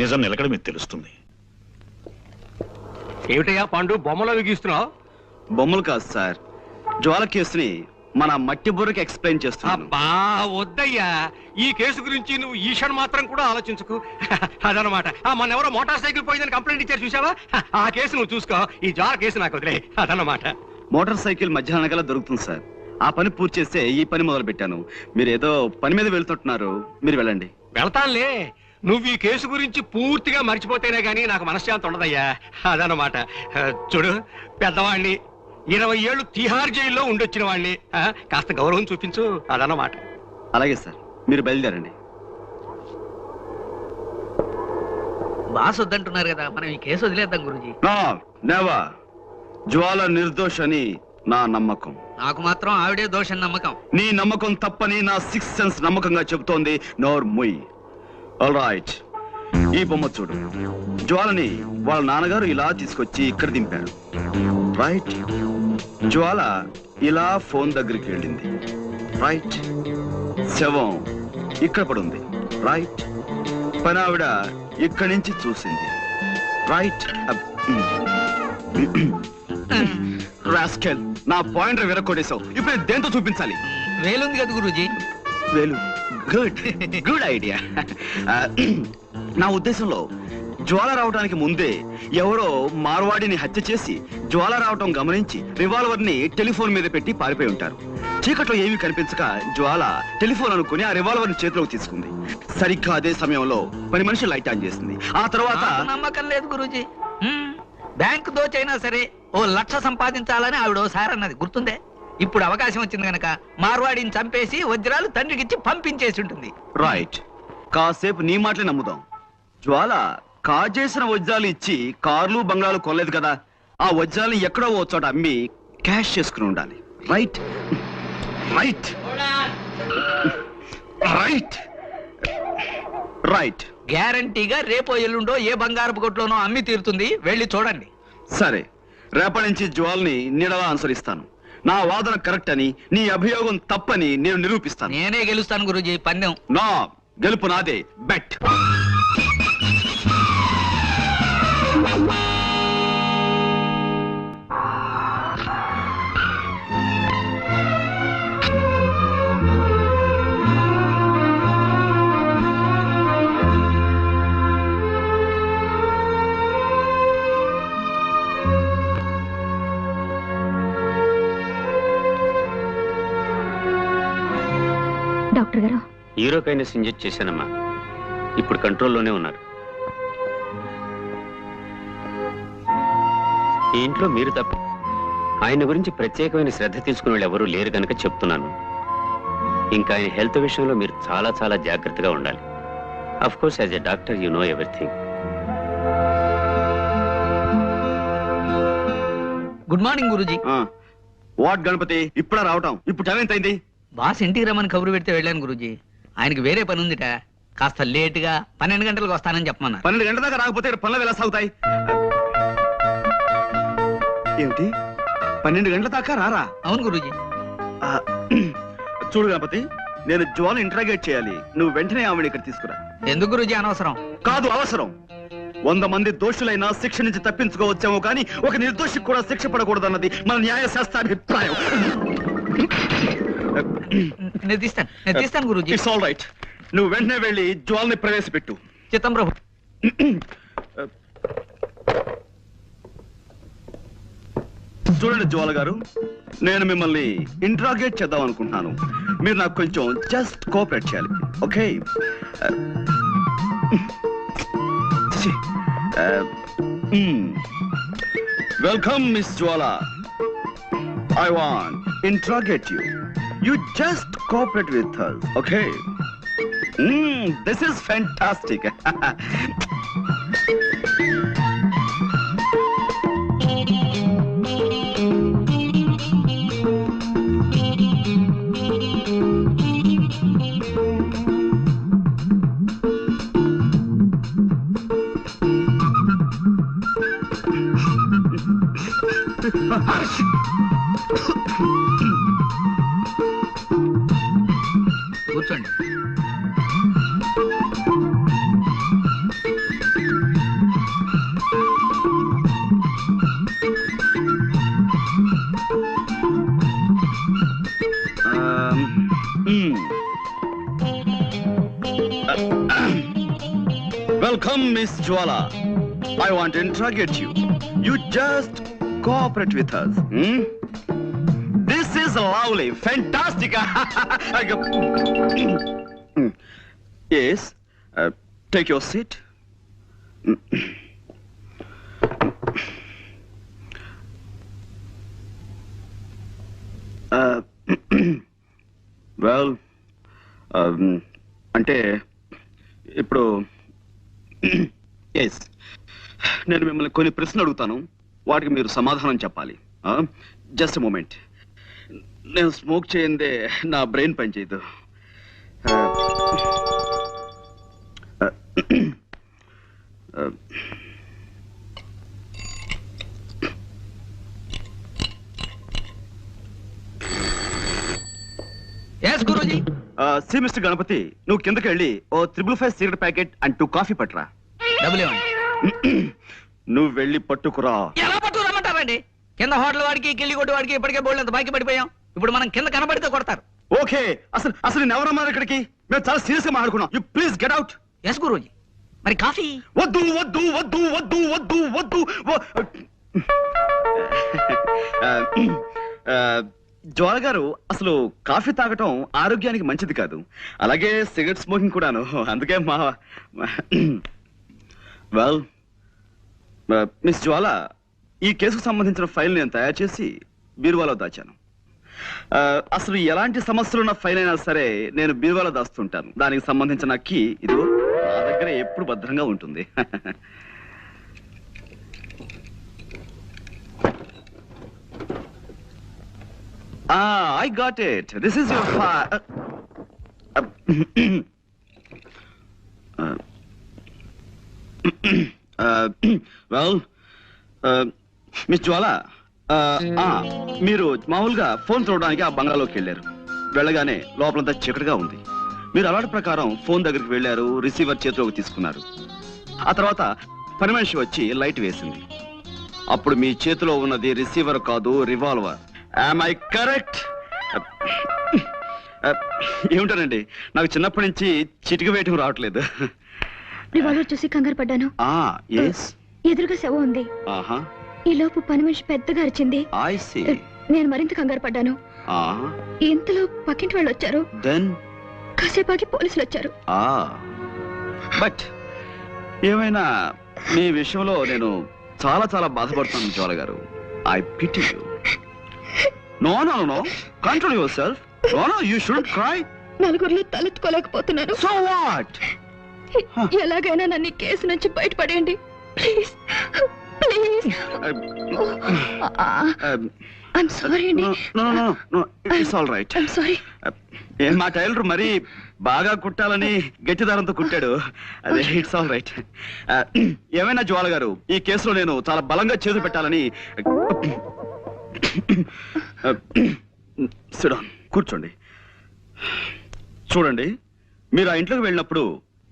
నిజం నిలకడ మీకు తెలుస్తుంది. ఏమిటయ్యా పాండు బొమ్మలో గీస్తున్నావు? బొమ్మలు కాదు సార్, జ్వాల కేసుని మన మట్టి బుర్రకి ఎక్స్ప్లెయిన్ చేస్తున్నాను. అబ్బా వద్దయ్యా, ఈ కేసు గురించి నువ్వు ఈషన్ మాత్రం కూడా ఆలోచించుకు. అదనమాట. మన ఎవరో మోటార్ సైకిల్ పోయిందని కంప్లైంట్ ఇచ్చారు చూసావా, ఆ కేసు నువ్వు చూసుకో, ఈ జ్వాల కేసు నాకు వదిలే. అదనమాట. మోటార్ సైకిల్ మధ్యాహ్నం కల్లా దొరుకుతుంది సార్. ఆ పని పూర్తి చేస్తే ఈ పని మొదలు పెట్టాను. మీరు ఏదో పని మీద వెళ్తుంటున్నారు, మీరు వెళ్ళండి. వెళ్తానులే, నువ్వు ఈ కేసు గురించి పూర్తిగా మర్చిపోతేనే గానీ నాకు మనశ్శాంతి ఉండదయ్యా. అదనమాట. చూడు, పెద్దవాణ్ణి 20 ఏళ్ళు తిహార్ జైల్లో ఉండొచ్చిన వాణ్ణి, కాస్త గౌరవం చూపించు. అదనమాట. అలాగే సార్, మీరు బయలుదేరండి. బాస్ వద్దంటున్నారు కదా, మనం ఈ కేసు వదిలేద్దాం గురూజీ. నెవర్. జ్వాల నిర్దోష్ అని నా నమ్మకం. నాకు మాత్రం ఆవిడే దోషం నమ్మకం. నీ నమ్మకం తప్పని నా 6th సెన్స్ నమ్మకంగా చెబుతోంది. నోర్ ముయ్. ఆల్ రైట్, ఈ బొమ్మ చూడు. జ్వాలని వాళ్ళ నాన్నగారు ఇలా తీసుకొచ్చి ఇక్కడ దింపారు. రైట్. జ్వాల ఇలా ఫోన్ దగ్గరికి వెళ్ళింది. రైట్. శవం ఇక్కడ పడుంది. రైట్. పని ఆవిడ ఇక్కడి నుంచి చూసింది. రైట్. రాస్కెల్, నా పాయింట్ విరక్కొట్టేశావు. ఇప్పుడు నేను దేంతో చూపించాలి? వేలుంది కదా గురూజీ. వేలు. Good good idea. నా ఉద్దేశంలో జ్వాల రావడానికి ముందే ఎవరో మార్వాడిని హత్య చేసి జ్వాల రావటం గమనించి రివాల్వర్ ని టెలిఫోన్ మీద పెట్టి పారిపోయి ఉంటారు. చీకట్లో ఏమీ కనిపించక జ్వాల టెలిఫోన్ అనుకుని ఆ రివాల్వర్ ని చేతిలోకి తీసుకుంది. సరిగ్గా అదే సమయంలో పని మనిషి లైట్ ఆన్ చేసింది. ఆ తర్వాత నమ్మకం లేదు గురూజీ. బ్యాంకు దోచైనా సరే 1 లక్ష సంపాదించాలని ఆవిడ ఓసారి అన్నది గుర్తుందే. ఇప్పుడు అవకాశం వచ్చింది గనక మార్వాడిని చంపేసి వజ్రాలు తండ్రికిచ్చి పంపించేసి ఉంటుంది. రైట్. కాసేపు నీ మాటలే నమ్ముదాం. జ్వాల కాజేసిన వజ్రాలు ఇచ్చి కార్లు బంగ్లాలు కొనలేదు కదా. ఆ వజ్రాలు ఎక్కడో ఓ చోట అమ్మి క్యాష్ చేసుకుని ఉండాలి. Right right right right. గ్యారంటీగా రేపో ఎల్లుండో ఏ బంగారపు కొట్లోనో అమ్మి తీరుతుంది, వెళ్ళి చూడండి. సరే, రేపటి నుంచి జ్వాల్ని నీడలా అనుసరిస్తాను. నా వాదన కరెక్ట్ అని, నీ అభియోగం తప్పని నేను నిరూపిస్తాను. నేనే గెలుస్తాను గురూజీ పందెం. నా గెలుపు నాదే. బెట్. డాక్టర్ గారు, యూరోకైనస్ ఇంజెక్ట్ చేశానమ్మా. ఇప్పుడు కంట్రోల్లోనే ఉన్నారు. ఈ ఇంట్లో మీరు తప్ప ఆయన గురించి ప్రత్యేకమైన శ్రద్ధ తీసుకునే వాళ్ళు ఎవరూ లేరు కనుక చెప్తున్నాను. ఇంకా ఆయన హెల్త్ విషయంలో మీరు చాలా చాలా జాగ్రత్తగా ఉండాలి. Of course as a doctor you know everything. Good morning Guruji. What Ganapati, ఇప్పుడా రావటం? ఇప్పుడు టైం ఎంత అయింది? బాస్ ఇంటికి రమ్మని కబురు పెడితే వెళ్ళాను గురూజీ. ఆయనకి వేరే పని ఉందిట, కాస్త లేటుగా 12 గంటలకు వస్తానని చెప్పమన్నారు. 12 గంటల దాకా రాకపోతే పనులు ఎలా సాగుతాయి? ఏమిటి, 12 గంటల దాకా రారా? అవును గురూజీ. చూడు గణపతి, నేను జ్వాల ఇంటరాగేట్ చేయాలి. నువ్వు వెంటనే ఆవిడ ఇక్కడ తీసుకురా. ఎందుకు గురూజీ అనవసరం? కాదు, అవసరం. 100 మంది దోషులైనా శిక్ష నుంచి తప్పించుకోవచ్చామో కానీ ఒక నిర్దోషికి కూడా శిక్ష పడకూడదన్నది మన న్యాయశాస్త్రాభిప్రాయం. నేను తీస్తాను గురూజీ. It's all right. నువ్వు వెంటనే వెళ్ళి జ్వాల్ని ప్రవేశపెట్టు. చిత్తం ప్రభు. చూడండి జ్వాల గారు, నేను మిమ్మల్ని ఇంట్రాగేట్ చేద్దాం అనుకుంటున్నాను. మీరు నాకు కొంచెం జస్ట్ కోఆపరేట్ చేయాలి. Okay? Welcome miss Jwala. I want interrogate you. You just cooperate with us, okay? This is fantastic. కూర్చోండి. Welcome miss Jwala. I want interrogate you. You just cooperate with us. This is lovely, fantastic. yes, take your seat. Well, అంటే ఇప్పుడు yes, నేను మిమ్మల్ని కొన్ని ప్రశ్నలు అడుగుతాను, వాటికి మీరు సమాధానం చెప్పాలి. Just moment. నేను స్మోక్ చేయందే నా బ్రెయిన్ పనిచేయదు. Yes Guruji. See mister Ganapati, నువ్వు కిందకి వెళ్ళి ఓ 555 సిగరెట్ ప్యాకెట్ అండ్ 2 కాఫీ పట్టురా. డబ్బులు ఇవ్వండి. నువ్వు వెళ్ళి పట్టుకురా. ఎలా పట్టుకురమ్మంటారండి? కింద హోటల్ వాడికి కిల్లి కొట్టు వాడికి ఇప్పటికే బోల్డ్ అంత బాకీ పడిపోయాం. ఇప్పుడు మనం కింద కనబడితే కొడతారు. ఓకే, అసలు నేను ఎవరన్నారు ఇక్కడికి? మేము చాలా సీరియస్ గా మాట్లాడుకున్నాం. You please get out. Yes Guruji. మరి కాఫీ? వద్దు వద్దు వద్దు వద్దు వద్దు వద్దు. జ్వాల గారు, అసలు కాఫీ తాగటం ఆరోగ్యానికి మంచిది కాదు, అలాగే సిగరెట్ స్మోకింగ్ కూడాను. అందుకే వెల్ మిస్ జ్వాల, ఈ కేసుకు సంబంధించిన ఫైల్ నేను తయారు చేసి బీరువాలో దాచాను. అసలు ఎలాంటి సమస్యలున్న ఫైల్ అయినా సరే నేను బీరువాలో దాస్తుంటాను. దానికి సంబంధించిన కీ ఇదిగో నా దగ్గర ఎప్పుడు భద్రంగా ఉంటుంది. I got it. This is your file. Well, miss Jwala, మీరు మామూలుగా ఫోన్ చూడడానికి ఆ బంగ్లాలోకి వెళ్ళారు. వెళ్ళగానే లోపలంతా చీకటిగా ఉంది. మీరు అలవాటు ప్రకారం ఫోన్ దగ్గరికి వెళ్ళారు, రిసీవర్ చేతిలోకి తీసుకున్నారు. ఆ తర్వాత పని మనిషి వచ్చి లైట్ వేసింది. అప్పుడు మీ చేతిలో ఉన్నది రిసీవర్ కాదు, రివాల్వర్. Am I correct? ఏమిటానండి, నాకు చిన్నప్పటి నుంచి చిటిక వేయటం రావట్లేదు. రివాల్వర్ చూసి కంగారు పడ్డాను. ఎదురుగా శవం ఉంది. ఈ లోపు పని మనిషి పెద్దగా అరిచింది. నేను మరింత కంగారు పడ్డాను. ఇంతలో పక్కింటి వాళ్ళు వచ్చారు. కాసేపాకి పోలీసులు వచ్చారు. బట్ ఏమైనా మీ విషయంలో నేను చాలా చాలా బాధపడుతున్నాను జ్వాల గారు. I pity you. No, control yourself. No, you shouldn't cry. నలుగురిలో తలెత్తుకోలేకపోతున్నాను. So what? ఎలాగైనా నన్ను ఈ కేసు నుంచి బయటపడేయండి ప్లీజ్. ప్లీజ్. I'm sorry అండి. No, it's all right. I'm sorry. మా టైలర్ మరి బాగా కుట్టాలని గట్టి దారంతో కుట్టాడు. అదే, ఇట్స్ ఆల్ రైట్. ఏమైనా జ్వాల గారు, ఈ కేసులో నేను చాలా బలంగా చేతులు పెట్టాలని. కూర్చోండి. చూడండి, మీరు ఆ ఇంట్లోకి వెళ్ళినప్పుడు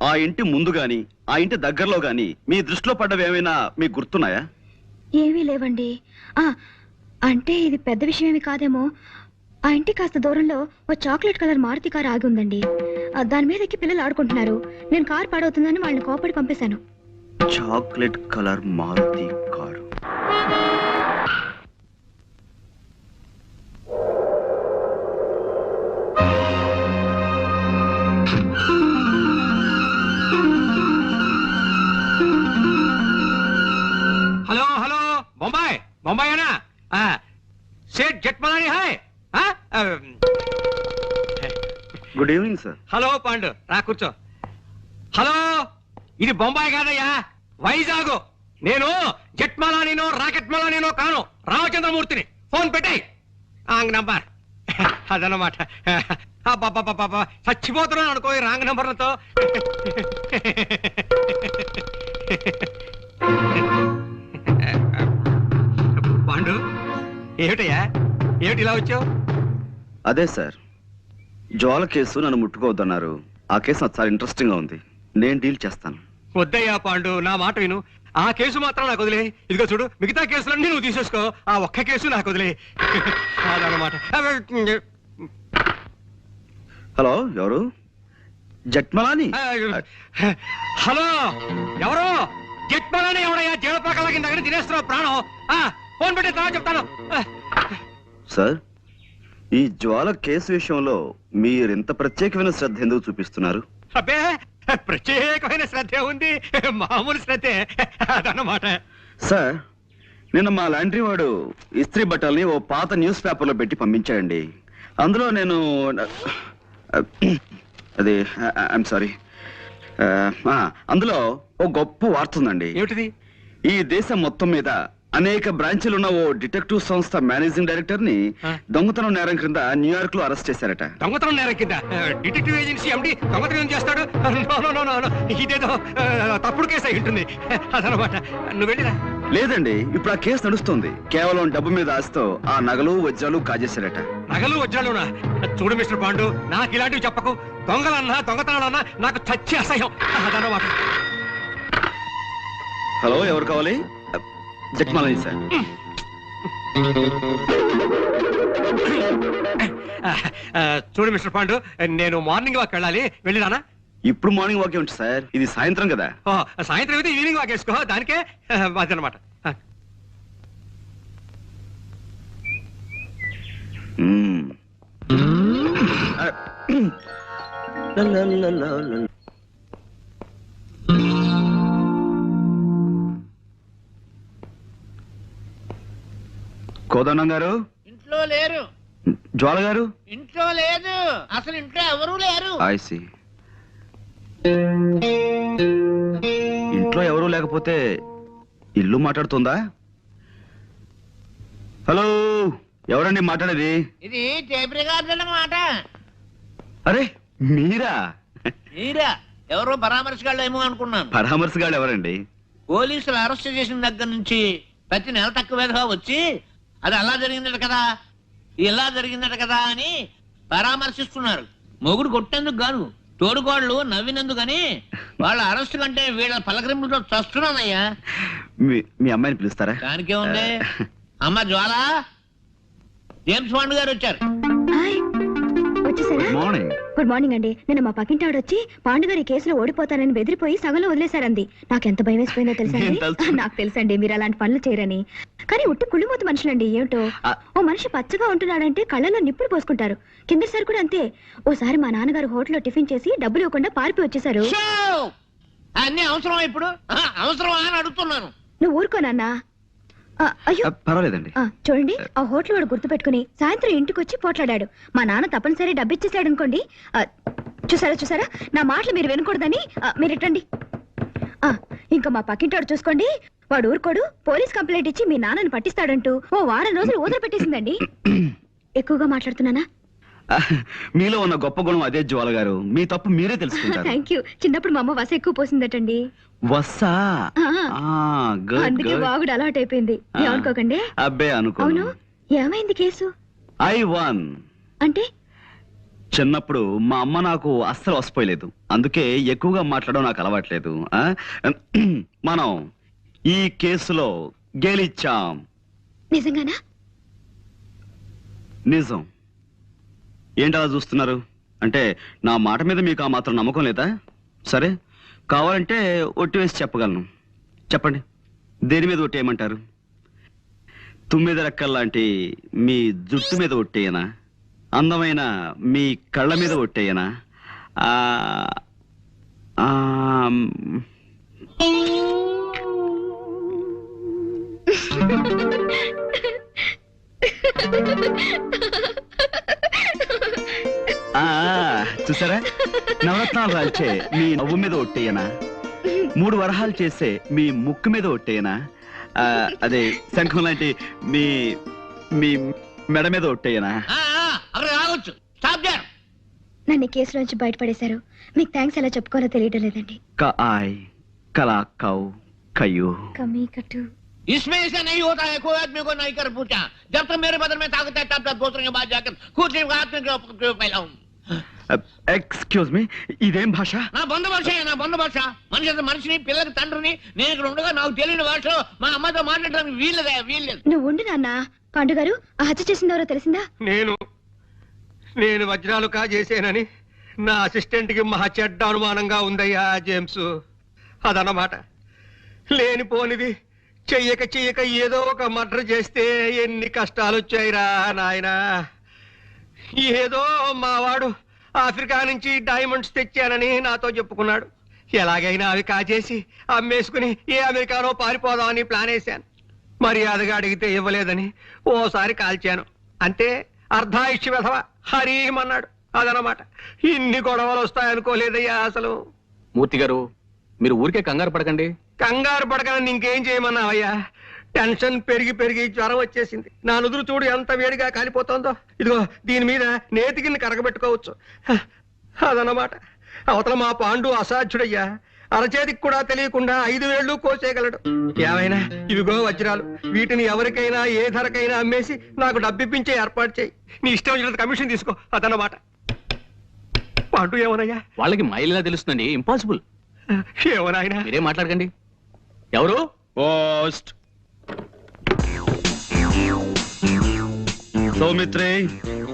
ఆ ఇంటి ముందు గాని ఆ ఇంటి దగ్గరలో గాని మీ దృష్టిలో పడ్డవి ఏమైనా మీకు గుర్తున్నాయా? ఏమీ లేవండి. అంటే ఇది పెద్ద విషయం ఏమి కాదేమో. ఆ ఇంటి కాస్త దూరంలో ఓ చాక్లెట్ కలర్ మారుతి కారు ఆగి ఉందండి. దాని మీద ఎక్కి పిల్లలు ఆడుకుంటున్నారు. నేను కారు పాడవుతుందని వాళ్ళని కోపడి పంపేశాను. Chocolate colour Maruti car. Hello, Bombay అనా? Seth Jethmalani hi. Good evening sir. Hello Pandu, రా కూర్చో. హలో, ఇది బొంబాయి కాదయ్యా, వైజాగ్. నేను జట్మలానినో రాకెట్ మలానినో కాను, రామచంద్రమూర్తిని. ఫోన్ పెట్టాయి రాంగ్ నంబర్. అదన్నమాట. చచ్చిపోతున్నాను అనుకో ఈ రాంగ్ నంబర్లతో. పాండు, ఏమిటయ్యా, ఏమిటి ఇలా వచ్చావు? అదే సార్, జ్వాల కేసు నన్ను ముట్టుకోవద్దన్నారు. ఆ కేసు నాకు చాలా ఇంట్రెస్టింగ్ గా ఉంది. నేను డీల్ చేస్తాను. వద్దయ్యా పాండు, నా మాట విను. ఆ కేసు మాత్రం నాకు వదిలే. ఇదిగో చూడు, మిగతా కేసులన్నీ నువ్వు తీసేసుకో. ఆ ఒక్క కేసు నాకు వదిలే. అదన్నమాట. హలో, ఎవరు? జట్మలాని హలో, ఎవరు? జట్మలని ఎవడయ్యా? జీవపాకల కింద తినేస్తున్నావు ప్రాణం. ఫోన్ పెట్టి తర్వాత చెప్తాను. సార్, ఈ జ్వాల కేసు విషయంలో మీరెంత ప్రత్యేకమైన శ్రద్ధ ఎందుకు చూపిస్తున్నారు? అబ్బే, ప్రత్యేకమైన శ్రద్ధ ఉంది, మామూలు శ్రద్ధే అదన్నమాట. సార్, నిన్న మా లాండ్రీ వాడు ఇస్త్రీ బట్టల్ని ఓ పాత న్యూస్ పేపర్లో పెట్టి పంపించాడండి. అందులో నేను అది ఐఎమ్ సారీ, అందులో ఓ గొప్ప వార్త ఉందండి. ఏమిటిది? ఈ దేశం మొత్తం మీద అనేక బ్రాంచీలున్న ఓ డిటెక్టివ్ సంస్థ మేనేజింగ్ డైరెక్టర్ ని దొంగతనం నేరం క్రింద న్యూయార్క్ లో అరెస్ట్ చేశారట. దొంగతనం నేరం కింద డిటెక్టివ్ ఏజెన్సీ ఎండి దొంగతనం చేస్తాడు? ఇదేదో తప్పుడు కేసు అయి ఉంటుంది అదనమాట. నువ్వు వెళ్ళిరా. లేదండి, ఇప్పుడు ఆ కేసు నడుస్తుంది. కేవలం డబ్బు మీద ఆశతో ఆ నగలు వజ్రాలు కాజేశారట. నగలు వజ్రాలునా? చూడు మిస్టర్ పాండు, నాకు ఇలాంటివి చెప్పకు. దొంగలన్నా దొంగతనాలన్నా నాకు చచ్చి అసహ్యం అదనమాట. హలో, ఎవరు కావాలి? జట్మాలని సార్. చూడు మిస్టర్ పాండు, నేను మార్నింగ్ వాక్ వెళ్ళాలి, వెళ్ళిరానా? ఇప్పుడు మార్నింగ్ వాకే ఉంటుంది సార్, ఇది సాయంత్రం కదా. సాయంత్రం అయితే ఈవినింగ్ వాక్ వేసుకో, దానికే అదనమాట. కోదండం గారు ఇంట్లో లేరు. జ్వాల గారు ఇంట్లో లేదు, అసలు ఇంట్లో ఎవరూ లేరు. ఐసి. ఇంట్లో ఎవరూ లేకపోతే ఇల్లు మాట్లాడుతుందా? హలో, ఎవరండి మాట్లాడేది? ఇది టేప్ రికార్డు అన్నమాట. అరే మీరా? మీరా? ఎవరో పరామర్శగాళ్ళు ఏమో అనుకున్నాను. పరామర్శగాళ్ళు ఎవరండి? పోలీసులు అరెస్ట్ చేసిన దగ్గర నుంచి ప్రతి నెల తక్కువగా వచ్చి అది అలా జరిగిందట కదా, ఇలా జరిగిందట కదా అని పరామర్శిస్తున్నారు. మొగుడు కొట్టేందుకు గాను, తోడుకోళ్ళు నవ్వినందుకు అని. వాళ్ళ అరెస్ట్ కంటే వీళ్ళ పలకరింపులతో చస్తున్నానయ్యా. మీ అమ్మాయిని పిలుస్తారా? దానికే ఉంది. అమ్మ జ్వాల, జేమ్స్ బాండ్ గారు వచ్చారు. వచ్చేసారా? గుడ్ మార్నింగ్ అండి. నిన్న మా పక్కింటి ఆవిడ వచ్చి పాండుగారి కేసులో ఓడిపోతానని బెదిరిపోయి సగంలో వదిలేశారంది. నాకెంత భయం వేసిపోయిందో తెలుసండి. నాకు తెలుసండి మీరు అలాంటి పనులు చేయరని. కానీ ఉట్టి కుళ్ళిమూత మనుషులండి. ఏమిటో, ఓ మనిషి పచ్చగా ఉంటున్నాడంటే కళ్ళలో నిప్పులు పోసుకుంటారు. కిందసారి కూడా అంతే. ఓసారి మా నాన్నగారు హోటల్లో టిఫిన్ చేసి డబ్బులు ఇవ్వకుండా పారిపోయి వచ్చేసారు. అన్ని అవసరమా ఇప్పుడు? అవసరమా అని అడుగుతున్నాను. నువ్వు ఊరుకోనన్నా. అయ్యో పర్వాలేదండి. చూడండి, ఆ హోటల్ వాడు గుర్తు పెట్టుకుని సాయంత్రం ఇంటికి వచ్చి పోట్లాడాడు. మా నాన్న తప్పనిసరి డబ్బిచ్చేసాడు అనుకోండి. చూసారా, నా మాటలు మీరు వినకూడదని మీరు ఇట్టండి. ఇంకా మా పక్కింటాడు చూసుకోండి, వాడు ఊరుకోడు. పోలీస్ కంప్లైంట్ ఇచ్చి మీ నాన్నని పట్టిస్తాడంటూ ఓ వారం రోజులు ఊదర పెట్టేసిందండి. ఎక్కువగా మాట్లాడుతున్నానా? మీలో ఉన్న గొప్ప గుణం అదే జ్వాల గారు. మీ తప్పు మీరే తెలుసుకుంటారు. Thank you. చిన్నప్పుడు మా అమ్మ వస ఎక్కువ పోసిందటండి. వస్సా? అందుకే బాగుడు అలవాటు అయిపోయింది. ఏమనుకోకండి. అబ్బే అనుకో. అవును, ఏమైంది కేసు? ఐ వన్ అంటే చిన్నప్పుడు మా అమ్మ నాకు అస్సలు వసిపోయలేదు. అందుకే ఎక్కువగా మాట్లాడడం నాకు అలవాట్లేదు. మనం ఈ కేసులో గెలిచాం. నిజంగానా? నిజం. ఏంటలా చూస్తున్నారు? అంటే నా మాట మీద మీకు ఆ మాత్రం నమ్మకం లేదా? సరే, కావాలంటే ఒట్టి వేసి చెప్పగలను. చెప్పండి, దేని మీద ఒట్టేయమంటారు? తుమ్మిద రెక్కల్లాంటి మీ జుట్టు మీద ఒట్టేయనా? అందమైన మీ కళ్ళ మీద ఒట్టేయనా? చూసారా, నవరత్నాలు రాల్చే మీ నవ్వు మీద ఒట్టేయనా? 3 వరహాలు చేసే మీ ముక్కు మీద ఒట్టేయనా? అదే శంఖం లాంటి మీ మీ మెడ మీద ఒట్టేయనా? నన్ను కేసు నుంచి బయటపడేశారు. మీకు థ్యాంక్స్ ఎలా చెప్పుకోవాలో తెలియడం లేదండి. कमी कटू इसमें ऐसा नहीं होता है। कोई आदमी को नहीं कर पूछा। जब तक मेरे बदल में ताकत है तब तक दूसरे के बाद जाकर खुद से हाथ में फैलाऊं। ఎక్స్క్యూజ్ మీ, ఇదేం భాష? నా బంధ భాష, నా బంధ భాష. మనిషిని పిల్లకి తండ్రిని నేను ఇక్కడ ఉండగా నాకు తెలియని భాషలో మా అమ్మతో మాట్లాడడానికి వీల్లేదు. నువ్వు ఉండు నాన్న. పాండు గారు, ఆ హత్య చేసింది ఎవరో తెలిసిందా? నేను వజ్రాలు కాజేసేనని నా అసిస్టెంట్ కి మహా చెడ్డ అనుమానంగా ఉందయ్యా జేమ్స్. అదన్నమాట. లేనిపోనిది చెయ్యక చెయ్యక ఏదో ఒక మర్డర్ చేస్తే ఎన్ని కష్టాలు వచ్చాయిరా నాయనా. ఏదో మావాడు ఆఫ్రికా నుంచి డైమండ్స్ తెచ్చానని నాతో చెప్పుకున్నాడు. ఎలాగైనా అవి కాజేసి అమ్మేసుకుని ఏ అమెరికానో పారిపోదామని ప్లాన్ వేశాను. మర్యాదగా అడిగితే ఇవ్వలేదని ఓసారి కాల్చాను. అంతే, అర్ధాయుష్య వెధవ హరీమన్నాడు. అదనమాట. ఇన్ని గొడవలు వస్తాయనుకోలేదయ్యా అసలు. మూర్తి గారు, మీరు ఊరికే కంగారు పడకండి. కంగారు పడకని ఇంకేం చేయమన్నావయ్యా? టెన్షన్ పెరిగి పెరిగి జ్వరం వచ్చేసింది. నా నుదురు చూడు ఎంత వేడిగా కాలిపోతుందో. ఇదిగో దీని మీద నేతికిని కరగబెట్టుకోవచ్చు. అదన్నమాట. అవతల మా పాండు అసాధ్యుడయ్యా. అరచేతికి కూడా తెలియకుండా 5 వేళ్ళు కోసేయగలడు. ఏమైనా ఇవిగో వజ్రాలు. వీటిని ఎవరికైనా ఏ ధరకైనా అమ్మేసి నాకు డబ్బిప్పించే ఏర్పాటు చేయి. నీ ఇష్టం వచ్చినంత కమిషన్ తీసుకో. అదన్నమాట. పాండు ఏమోనయ్యా? వాళ్ళకి మైలిలా తెలుస్తుందండి. ఇంపాసిబుల్. ఏమోనాయనా? మీరేం మాట్లాడకండి. ఎవరు? పోస్ట్. సౌమిత్రే,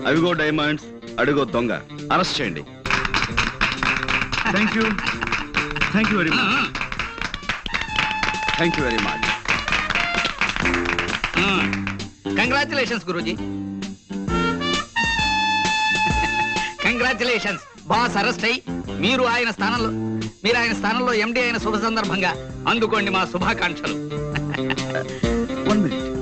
అవిగో డైమండ్స్, అడుగో దొంగ. అరెస్ట్ చేయండి. Thank you. Thank you very much. Thank you very much. Congratulations Guruji. Congratulations. Boss arrest అయ్యి మీరు ఆయన స్థానంలో ఎండి అయిన శుభ సందర్భంగా అందుకోండి మా శుభాకాంక్షలు. 1 minute.